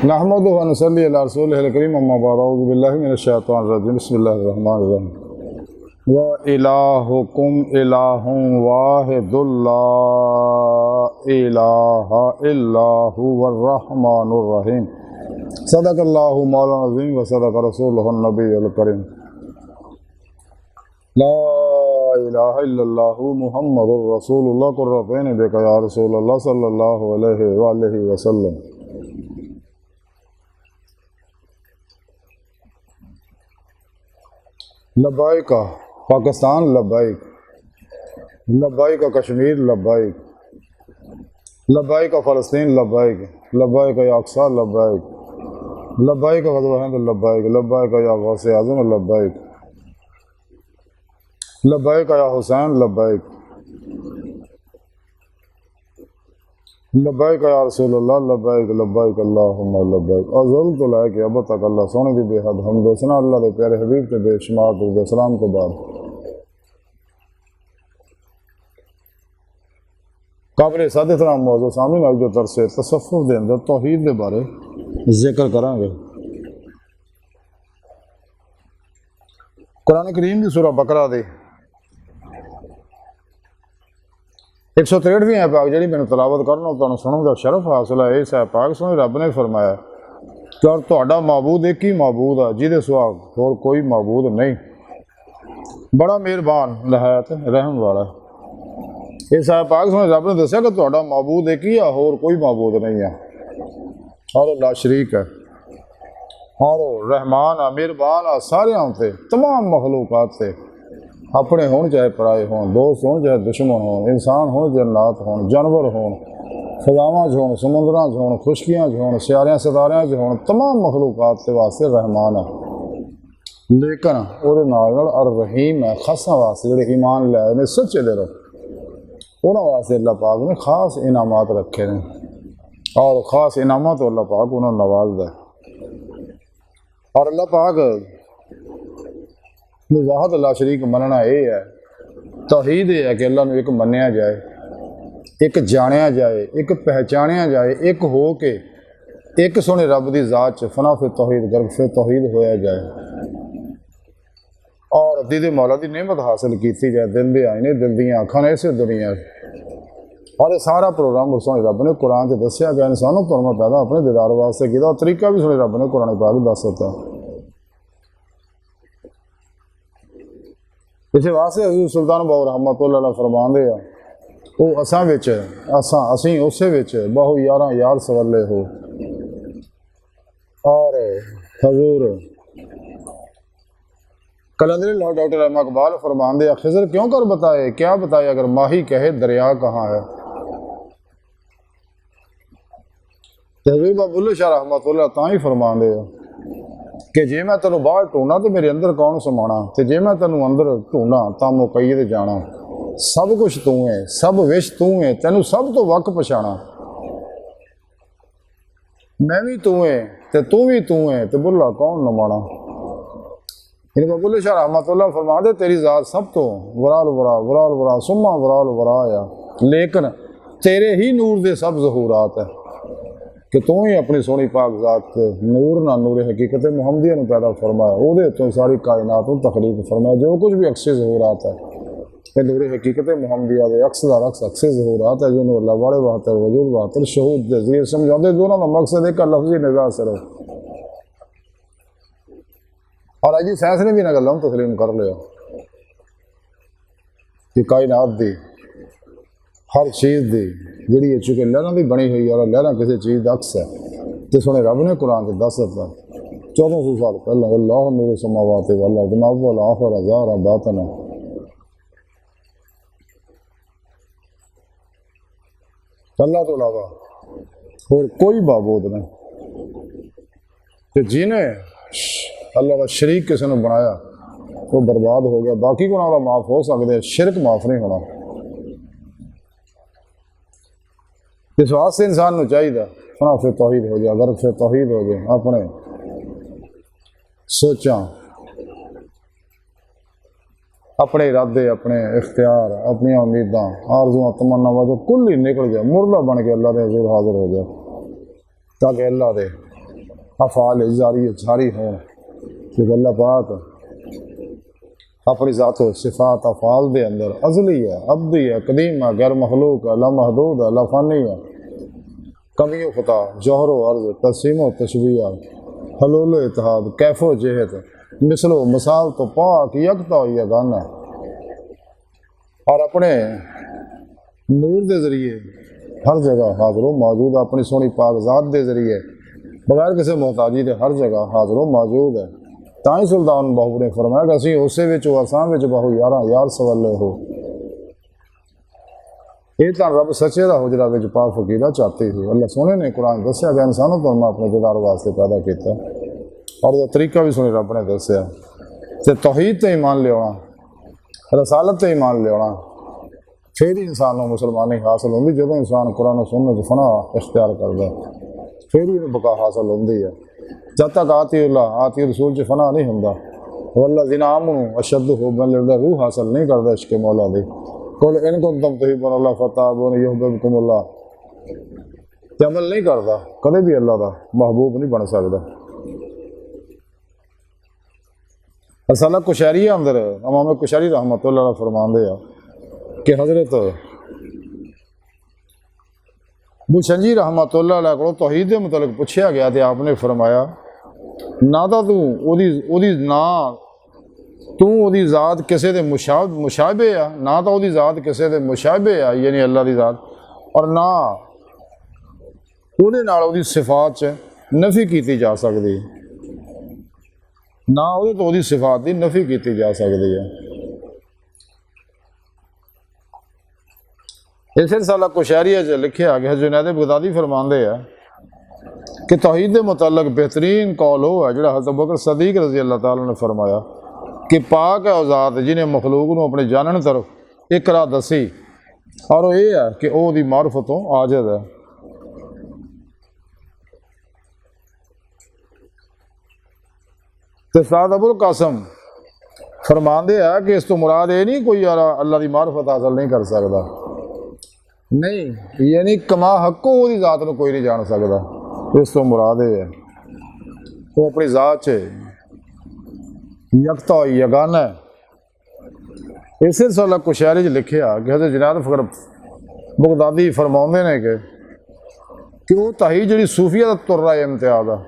नहमदुहु व नसल्ली अला रसूलिहिल करीम अम्मा बाद अऊज़ु बिल्लाहि मिनश शैतानिर रजीम बिस्मिल्लाहिर रहमानिर रहीम व इलाहुकुम इलाहुन वाहिदुल ला इलाहा इल्ला हुवर रहमानुर रहीम सदक़ल्लाहु मौलाना अज़ीम व सदक़ रसूलुहुन नबियुल करीम ला इलाहा इल्लल्लाहु मुहम्मदुर रसूलुल्लाह कुर्रतैन बिका या रसूलल्लाह सल्लल्लाहु अलैहि वसल्लम। लब्बाइक पाकिस्तान, लब्बाइक लब्बाइक कश्मीर, लब्बाइक लब्बाइक फ़लस्तीन, लब्बाइक लब्बाइक या अक्सा, लब्बाइक लब्बाइक ग़ज़वा हिंद, लब्बाइक लब्बाइक या गौसे आज़म, लब्बाइक लब्बाइक या हुसैन, लब्बाइक लब्बाइक या रसूलल्लाह, लब्बाइक लब्बाइक अल्लाहुम्मा लब्बाइक। अज़ल तो लायक अब तक अल्लाह सोने की बेहद हम दोसना अल्लाह के प्यारे हबीब के बेशुमार दुरूद सलाम के बाद काबिल साद इहतराम मौजू सामने आज जो दरस तसव्वुफ़ के अंदर तौहीद के बारे जिक्र करांगे। कुरान करीम की सूरह बकरा दी 163वीं पाक जी मैंने तलावत करना तुहानूं सुनने का शरफ हासिल है। इस है पाक सोने रब ने फरमाया कि और तुहाडा माबूद एक ही माबूद है जिहदे सिवा होर कोई माबूद नहीं, बड़ा मेहरबान नहायत रहम वाला। इस है पाक सोने रब ने दस्सिया कि तुहाडा माबूद एक ही है, होर कोई माबूद नहीं है और ला शरीक है और रहमान है, मेहरबान है सारियां ते तमाम मखलूकात से, अपने होन चाहे पराए होन, दोस्त होन चाहे दुश्मन होन, इंसान होन जन्नात होन, जानवर होन, फजावां च होन, समुंदरां च होन, खुशकियां च होन, सियारियां सितारियां च होन, तमाम मखलूकात के वास्ते रहमान है। लेकिन वो नाल अर रहीम है खासा वास्ते जोड़े ईमान लाए ने सच्चे दिलों उन्होंने वास्ते अल्लाह पाक ने खास इनामात रखे ने और खास इनामात तो अल्लाह पाक उन्होंने नवाजदा है। और अल्लाह पाक वाहद अल्लाह शरीक मनना यह है, तौहीद यह है कि अल्लाह नूं एक मन्निया जाए, एक जानिया जाए, एक पहचानिया जाए, एक हो के एक सोने रब की जात च फना फिर तौहीद गर्ग फिर तौहीद होया जाए और दीदे मौला की नेमत हासिल की जाए। दिल दे आईने दिल दियाँ अखां ने इसे दुनिया और सारा प्रोग्राम सोने रब ने कुरान से दसिया गया। इंसानों तो मैं पैदा अपने दीदार वास्ते किया और तरीका भी सोने रब ने कुरान पाक दस दिता। इस वास्ते हज़रत सुल्तान बाहू रहमतुल्लाह फरमांदे आ वो असां विच असीं उसे विच बहु यारां यार सवले हो। और हजूर कलंदरी लाहौर डॉक्टर रहमा इकबाल फरमांदे आ खिज़र क्यों कर बताए, क्या बताए अगर माही कहे दरिया कहाँ है। हजूर बुल्ले शाह रहमतुल्लाह तां ही फरमांदे आ कि जे मैं तेनों बाहर ढूंढा तो मेरे अंदर कौन समाना, तो जे मैं तेनों अंदर ढूंढा तो मुकईद जाना। सब कुछ तू है, सब विश तू है, तेनों सब तो वक पछाणा। मैं भी तू है तो तू भी तू है, तो बुला कौन नमाना। इनको बुल्ले शाह रहमतुल्लाह फरमाते तेरी जात सब तो वराल वरा सुम्मा वराल वरा आ, लेकिन तेरे ही नूर दे सब ज़हूरात है कि तू ही अपनी सोहनी पाक जात नूर ना नूर हकीकत मुहम्मदिया ने पैदा फरमाया, वो तो सारी कायनात को तखलीक फरमाया। जो कुछ भी अक्से ज़हूरात है ये नूर हकीकत मुहम्मदिया के अक्सदार अक्से ज़हूरात है जो अल्लाह वाले बहतर वजूद बहतर शहूद के जरिए समझाते। दोनों का मकसद एक लफ्जी निगाह सिर्फ और अजी साइंस ने भी इन्होंने गलों तस्लीम कर लिया कि कायनात की हर चीज़ की जी चूँकि लहरों की बनी हुई और लहर किसी चीज़ का अक्स है तो सुने रब ने कुरान से दस दिता 1400 साल पहले अल्लाह नूर समावात वल अर्द मा हुवल आखिर ज़ाहिरा बातिना। अल्लाह तो अलावा और कोई माबूद नहीं कि जिन्हें अल्लाह का शरीक किसी ने बनाया वो बर्बाद हो गया। बाकी गुनाह माफ़ हो सकते, शिरक माफ़ नहीं होना। इस वास्ते इंसान को चाहिए फना फिर तौहीद हो गया, अगर फिर तौहीद हो गया अपने सोचा अपने इरादे अपने इख्तियार अपनी उम्मीदां आरजुआं तमन्नावां जो कुल ही निकल गया, मुर्दा बन के अल्लाह के हज़ूर हाजिर हो गया ताकि अल्लाह के अफ़ाल जारी हों कि अल्लाह पाक अपनी ज़ात सिफ़ात अफ़ाल दे अंदर अज़ली है, अब्दी है, कदीम है, गैर मखलूक है, लामहदूद है, लाफ़ानी है, कमी ख़ता, जौहर अर्ज़, तस्सीम तशबीह, हलूल इत्तेहाद, कैफ़ो जहत, मिसलो मिसाल तो पाक यकता यगाना, और अपने नूर के ज़रिए हर जगह हाज़िर मौजूद है, अपनी सोहनी पाक ज़ात के ज़रिए बगैर किसी मोहताजी के हर जगह हाज़िर मौजूद है। ताई सुल्तान बाहू ने फरमाया कि असीं उसे विच असां विच बाहू यारां यार सवाले हो। ये तो रब सच्चे का हुजरा विच पा फकीरा चाहती हो। अल्लाह सोने ने कुरान दस्या कि इंसानों को मैं अपने दीदार वास्ते पैदा किया, और वह तरीका भी सुने रब ने दस्या। तो तौहीद ते ईमान लिया, रसालत ते ईमान लिया, फिर ही इंसान को मुसलमानी हासिल होंगी। जो इंसान कुरान सुन्नत फना इख्तियार करता फिर ही बका हासिल होती है। जब तक आती रसूल च फना नहीं होंदा, वल्ला जिना आमनू अशद हो बल्ला रूह हासिल नहीं करता इश्क मौला दी। कुल इनको तुम तुहिब्बुन अल्लाह फताबुन युहिब्बुकुमुल्लाह ते अमल नहीं करता, कदे भी अल्लाह का महबूब नहीं बन सकता। असल कुशैरी अंदर इमाम कुशैरी रहमतुल्लाह फरमाते हैं कि हज़रत बुशंजी रहमतुल्लाह को तौहीद के मुतलक पूछा गया तो आपने फरमाया ना तो तू ओदी ज़ात किसी के मुशाबे आ, ना तो ओदी ज़ात किसी के मुशाबे आ यानी अल्लाह की ज़ात, और ना उहदे नाल ओदी सिफात च नफी की जा सकती, ना उहदे तो ओदी सिफात की नफी की जा सकती है। इस रिसाला कुशैरिया च लिखिया कि जुनैद बगदादी फरमाते हैं कि तौहीद के मुतलक बेहतरीन कौल हो है जो हज़रत बकर सदीक रज़ी अल्लाह ताला ने फरमाया कि पाक है औजात जिन्हें मखलूक को अपने जानने तरफ एक राह दसी, और वह यह है कि वह दी मार्फतों आजिज़ है। तो उस्ताद अबुल कासम फरमाते हैं कि इस तो मुराद ये नहीं कोई अल्लाह की मार्फत हासिल नहीं कर सकता, नहीं, यानी कमा हकों वो ज़ात को कोई नहीं जान सकता। इस तो मुराद है वो अपनी ज़ात यकता यगाना है। इस साल कुशैरी लिखिया कि हज़रत जुनैद फ़कर बगदादी फरमाते ने कि वो तही जी सूफिया का तुर्रा इम्तियाज़ है,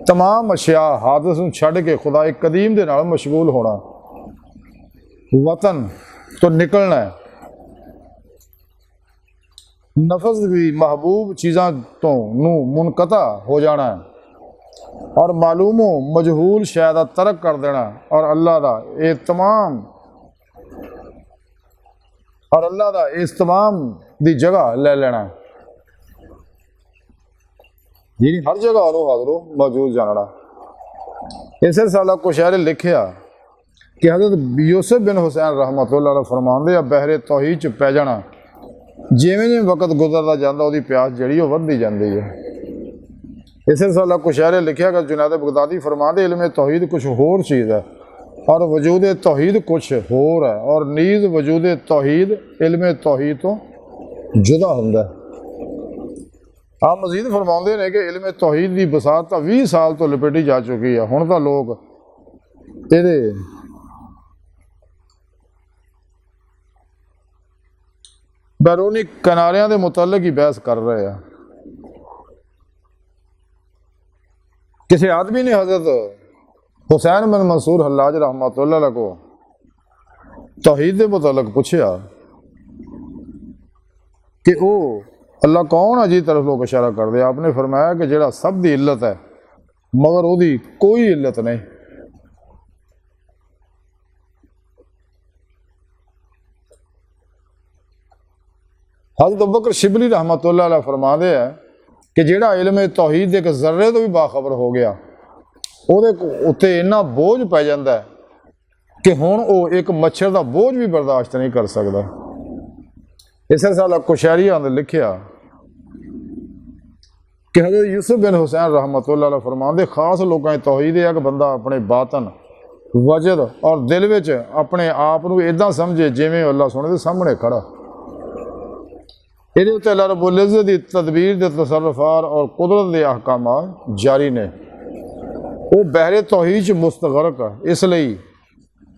तमाम अशिया हादस छड़ के खुदा कदीम के नाल मशगूल होना, वतन तो निकलना है, नफस भी महबूब चीज़ों तो मुनकता हो जाना है, और मालूमो मजहूल शायद तरक कर देना, और अल्लाह का इस्तेमाम की जगह ले लेना, यानी हर जगह हाज़िर मौजूद जानना। इस साल कुशैरी लिखिया कि हज़रत यूसुफ बिन हुसैन रहमतुल्लाह फरमाते बहरे तौहीद च पै जाना, जिमें जिमें वक्त गुजरता जाता वो प्यास जी बढ़ती जाती है। इस साल कुशैरे लिखा कि जुनैद बगदादी फरमाते इल्म तौहीद कुछ होर चीज़ है और वजूद तौहीद कुछ होर है, और नीज़ वजूद तौहीद इल्म तौहीद तो जुदा होंदा है। आप मजीद फरमाते हैं कि इल्म तौहीद की बसात 20 साल तो लपेटी जा चुकी है। हुण तो लोग ये बैरूनी किनारियां के मुतलक ही बहस कर रहे हैं। किसी आदमी ने हज़रत हुसैन बिन मंसूर हल्लाज रहमतुल्लाह को तौहीद के मुतलक पूछा कि वो अल्लाह कौन है जी तरफ लोग इशारा कर दे। आपने फरमाया कि जेड़ा सब दी इल्लत है मगर उसकी कोई इल्लत नहीं। हज़रत अबू बकर शिबली रहमतुल्लाह अलैह फरमाते हैं कि जेड़ा इल्म तौहीद एक जर्रे तो भी बाखबर हो गया ਉਹਦੇ ਉੱਤੇ ਇੰਨਾ बोझ पै जाता है कि हुण वो एक मच्छर का बोझ भी बर्दाश्त नहीं कर सकता। इस साल कुशैरिया ने लिखिया कि हज़रत यूसुफ बिन हुसैन रहमतुल्लाह अलैह फरमाते खास लोगों की तौहीद है कि बंदा अपने बातन वजद और दिल में अपने आप को इदा समझे जिमें अल्लाह सोने के सामने खड़ा। ये अल्लाह रब्बुल इज़्ज़त की तदबीर के तसर्रुफ़ात और कुदरत के अहकामात जारी ने। वो बहरे तौहीद च मुस्तगरक है, इसलिए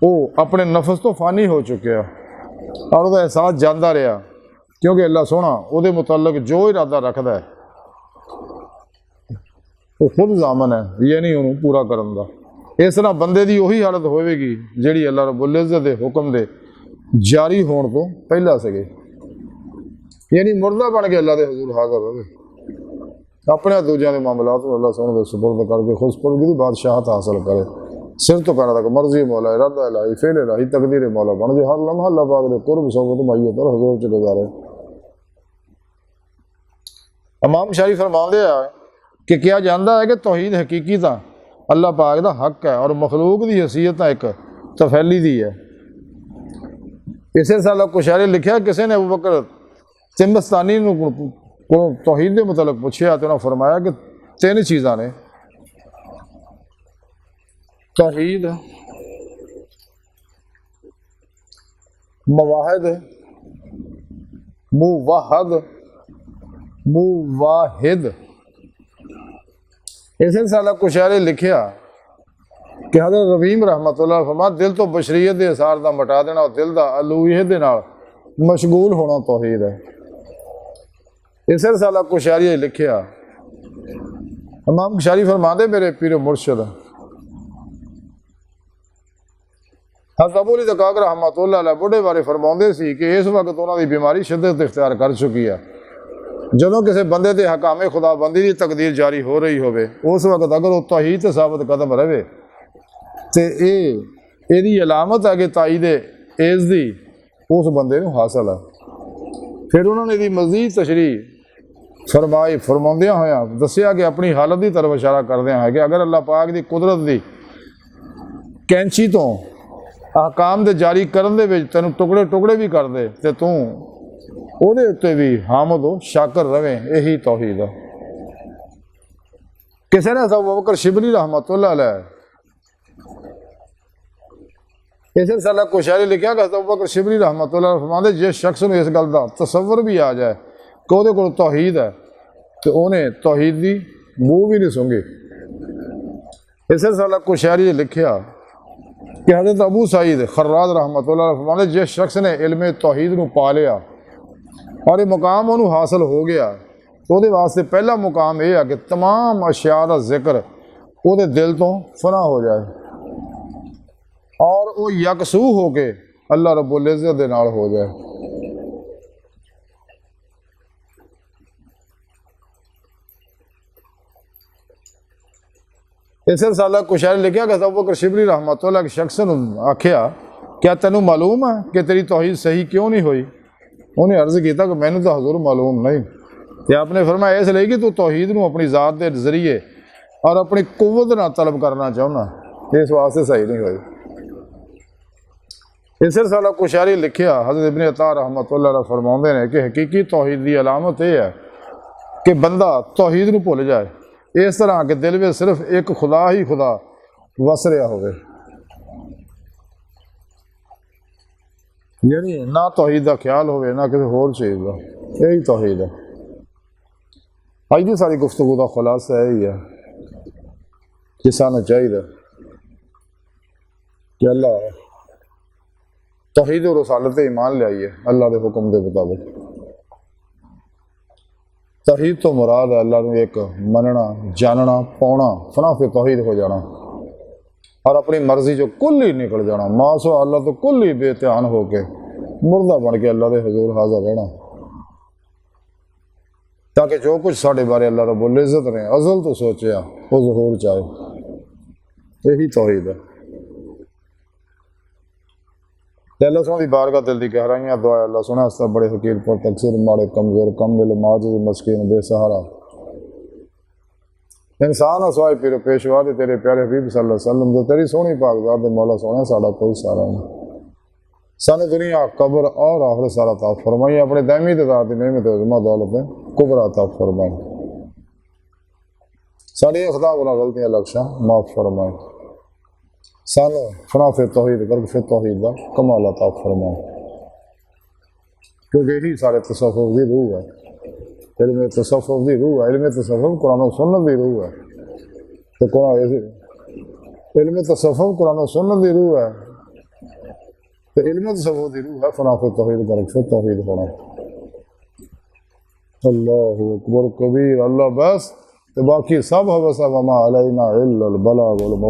वो अपने नफस तो फानी हो चुके और वह एहसास जाता रहा, क्योंकि अल्लाह सोहना वो मुतलक जो इरादा रखता है वो खुद जामन है, ये नहीं उन्होंने पूरा करन दा। इस तरह बंदे की उही हालत होएगी जिहड़ी अल्लाह रब्बुल इज़्ज़त दे हुक्म दे जारी होने तो पहला सके, यानी मुर्दा बन के अल्लाह के हजूर हाज़र रहे, अपने दूजिया के मामलात को अल्लाह सोहने के सुपुर्द करके खुशपुर्दगी की बादशाहत हासिल करे, सिर तो पैर तक मर्जी मौला, इरादा इलाही, फेल इलाही, तकदीर मौला बन जाए, हर लम्हा अल्लाह पाक दे कुर्ब सोबत माइयत और हजूर च गुजारे। इमाम शारी फरमाते हैं कि क्या जानता है कि तौहीद हकीकी तो अल्लाह पाक का हक है और मखलूक की हैसीयत एक तफैली दी है। इसे साल कुशारे लिखा, किसी ने अबू बकर तिमस्तानी को तौहीद के मुतलक पूछा तो उन्होंने फरमाया कि तीन चीज़ा ने, तौहीद, मवाहिद, मुवाहद, मुवाहिद। इसे साल कुशारे लिखा कि हज़रत रहीम रहमतुल्लाह फरमा दिल तो बशरीयत के असार का मिटा देना और दिल का अलूहियत के नाल मशगूल होना तौहीद है। इसे साल कुशारी लिखा, इमाम कुशारी फरमाते मेरे पीर मुर्शद हज़रत अबू अली दकाक रहमतुल्लाह अलैह बुढ़े बारे फरमाते सी कि इस वक्त उन्होंने बीमारी शिद्दत इख्तियार कर चुकी है, जदों किसी बंदे ते हकामे खुदाबंदी की तकदीर जारी हो रही हो उस वक्त अगर वो तौहीद ते साबित कदम रहे तो ये अलामत है कि ताईद एज दी उस बंदे नूं हासिल है। फिर उन्होंने इसकी मजीद तशरी फरमाई, फरमाउंदियां होया दसिया कि अपनी हालत की तरफ इशारा करदियां है कि अगर अल्लाह पाक की कुदरत की कैंची तो अहकाम दे जारी करन दे विच तैनूं टुकड़े टुकड़े भी कर दे ते तूं ਉਹਦੇ उत्ते भी हामद हो शाकर रवे, यही तौहीद है। किसी ने अबू बकर शिबली रहमतुल्लाह अलैह इसे साल कुशारी लिखा कि अबू बकर शिबली रहमतुल्लाह अलैह फरमाते जिस शख्स को इस गल का तसव्वुर भी आ जाए कि ਉਹਦੇ कोल तौहीद है तो उन्हें तौहीद की बू भी नहीं सूंघी। इसे साल कुशारी लिखा कि हज़रत अबू सईद खर्राज रहमतुल्लाह अलैह फरमाते जिस शख्स ने इल्म तौहीद को पा लिया और ये मुकाम उन्होंने हासिल हो गया तो वो वास्ते पहला मुकाम यह है कि तमाम अशिया का जिक्र वो दिल तो फना हो जाए और वो यकसू हो के अल्लाह रब्बुल इज़्ज़त दे नाल हो जाए। इसे साल कुशारी लिखा कि अबू बकर शिबली रहमतुल्लाह के शख्स ने आख्या क्या तेनू मालूम है कि तेरी तौहीद सही क्यों नहीं हुई? उन्हें अर्ज किया कि मैंने तो हजूर मालूम नहीं। तो आपने फरमाया इसलिए कि तू तौहीद को अपनी ज़ात के जरिए और अपनी कुव्वत ना तलब करना चाहना, इस वास्ते सही नहीं हुई। इसे साल कुशारी लिखा हज़रत इब्न अता रहमतुल्लाह अलैह फरमाते हैं कि हकीकी तौहीद की अलामत यह है कि बंदा तौहीद को भुल जाए, इस तरह के दिल में सिर्फ एक खुदा ही खुदा वस रहा हो, यानी ना तौहीद का ख्याल हो ना किसी होर चीज़ का, यही तौहीद है। अज की सारी गुफ्तगू का खुलासा यही है कि सानू चाहिए कि अल्लाह तौहीद और रसालत ईमान लियाइए अल्लाह के हुक्म के मुताबिक। तौहीद तो मुराद है अल्लाह को एक मनना, जानना, पाना, फना फिर तौहीद हो जाना और अपनी मर्जी जो कुल ही निकल जाना, मासो अल्लाह तो कुल ही बेध्यान होके मुर्दा बन के अल्लाह के हजूर हाजिर रहना, ताकि जो कुछ साढ़े बारे अल्लाह रब्बुल इज़्ज़त ने अज़ल तो सोचा वो ज़हूर चाहे, यही तौहीद है। अल्लाह सोहना दी बारगाह दिल दी गहराइयां दुआ अल्लाह सोहना हस्ता बड़े फकीर पर तकसीर माड़े कमज़ोर कम दिल माजिज़ मस्कीन बेसहारा इंसान असवाए पीर पेशवा दे तेरे प्यारे हबीब सल्लल्लाहु अलैहि वसल्लम दे तेरी सोहनी पाकज़ात दे मौला सोहना साड़ा कोई सारा नहीं, सानू दुनिया कब्र और आखिरत सारा अता फरमाई, अपने दायमी दरार दी नेमत उज़्मा दौलत कुबरा अता फरमाई, साड़ी खुदा गुनाह गलतियां लक्ष्यां माफ़ फरमाए, सानू फना फिर तौहीद कर फिर तौहीद का कमाल अता फरमाए, क्योंकि यही सारे तसव्वुफ की रूह है, इल्म तसव्वुफ की रूह है, इल्म तसव्वुफ कुरान और सुन्नत की रूह है। तो कुरान इल्म तसव्वुफ कुरान और सुन्नत दी रूह है, तो इल्म तसव्वुफ दी रूह है फना फिर तौहीद कर फिर तौहीद होना। अल्लाहु अकबर कबीर, अल्लाह बस, तो बाकी सब हवस वमा अलैना इल्लल बलाग।